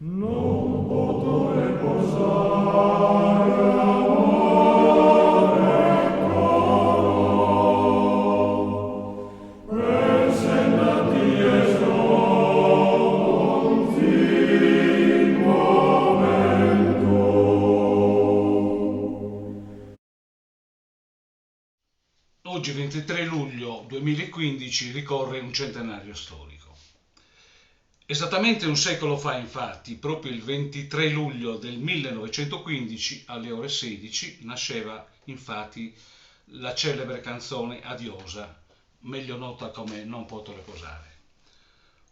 Non potrò riposare, amore caro, presentati e un fin momento. Oggi 23 luglio 2015 ricorre un centenario storico. Esattamente un secolo fa, infatti, proprio il 23 luglio del 1915, alle ore 16, nasceva infatti la celebre canzone Adiosa, meglio nota come Non potrò riposare.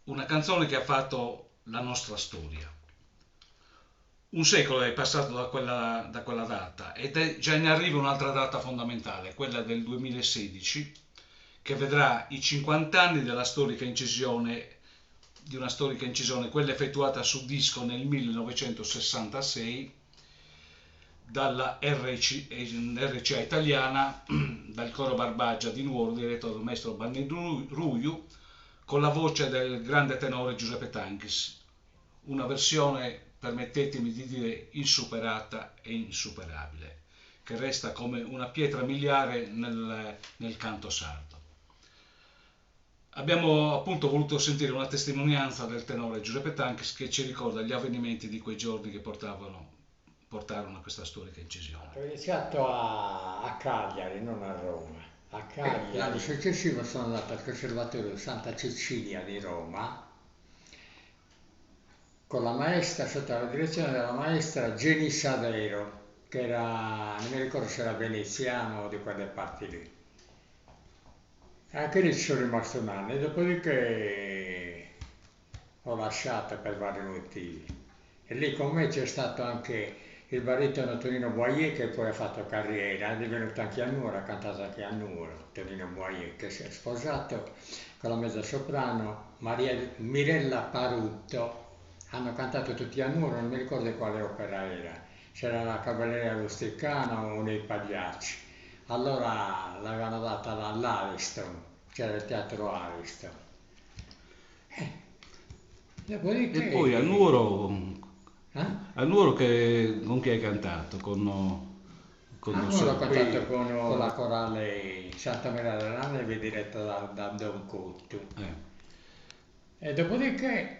Una canzone che ha fatto la nostra storia. Un secolo è passato da quella data ed è già in arrivo un'altra data fondamentale, quella del 2016, che vedrà i 50 anni di una storica incisione, quella effettuata su disco nel 1966 dalla RCA italiana, dal coro Barbagia di Nuoro, diretto dal maestro Banni Ruiu, con la voce del grande tenore Giuseppe Tanchis. Una versione, permettetemi di dire, insuperata e insuperabile, che resta come una pietra miliare nel canto sardo. Abbiamo appunto voluto sentire una testimonianza del tenore Giuseppe Tanchis che ci ricorda gli avvenimenti di quei giorni che portarono a questa storica incisione. Ho iniziato a Cagliari, non a Roma. A Cagliari. L'anno successivo sono andato al Conservatorio Santa Cecilia di Roma con la maestra, sotto la direzione della maestra Geni Savero, che era, non mi ricordo se era veneziano o di quelle parti lì. Anche lì ci sono rimasto un anno, e dopodiché ho lasciato per vari motivi. E lì con me c'è stato anche il baritono Tonino Boyer, che poi ha fatto carriera, è venuto anche a Nuoro, ha cantato anche a Nuoro, Tonino Boyer, che si è sposato con la mezzosoprano Mirella Parutto. Hanno cantato tutti a Nuoro, non mi ricordo quale opera era, c'era la Cavalleria Rusticana o nei Pagliacci. Allora l'avevano data all'Ariston, c'era il teatro Ariston. Eh, E poi a Dopodiché, Nuoro, eh? con chi hai cantato? Con Allora ho cantato qui, con la corale Santa Maria della Neve diretta da Don Cotto. eh, E dopodiché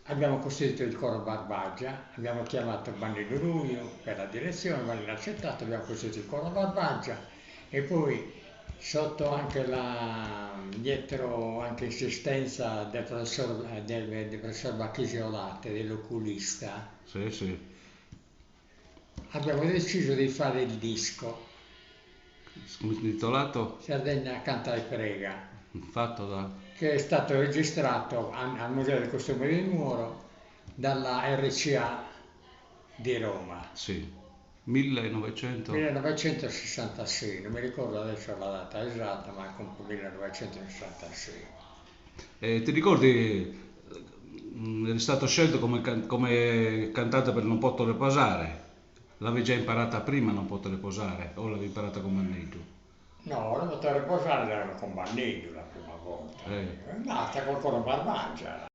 abbiamo costituito il coro Barbagia, abbiamo chiamato Bannino Ruio per la direzione, Bannino ha accettato, abbiamo costituito il coro Barbagia e poi sotto anche dietro anche insistenza del professor Bacchisi Olate, dell'oculista, sì, sì, abbiamo deciso di fare il disco intitolato, Sardegna canta e prega, fatto da, che è stato registrato al Museo del Costume di Nuoro dalla RCA di Roma, sì, 1900. 1966, non mi ricordo adesso la data esatta, ma è comunque 1966. Ti ricordi, eri stato scelto come cantante per Non posso riposare? L'avevi già imparata prima Non posso riposare o l'avevi imparata con Manneggiu? No, l'ho fatto riposare con Bannini la prima volta. Eh. Basta col coro Barbagia.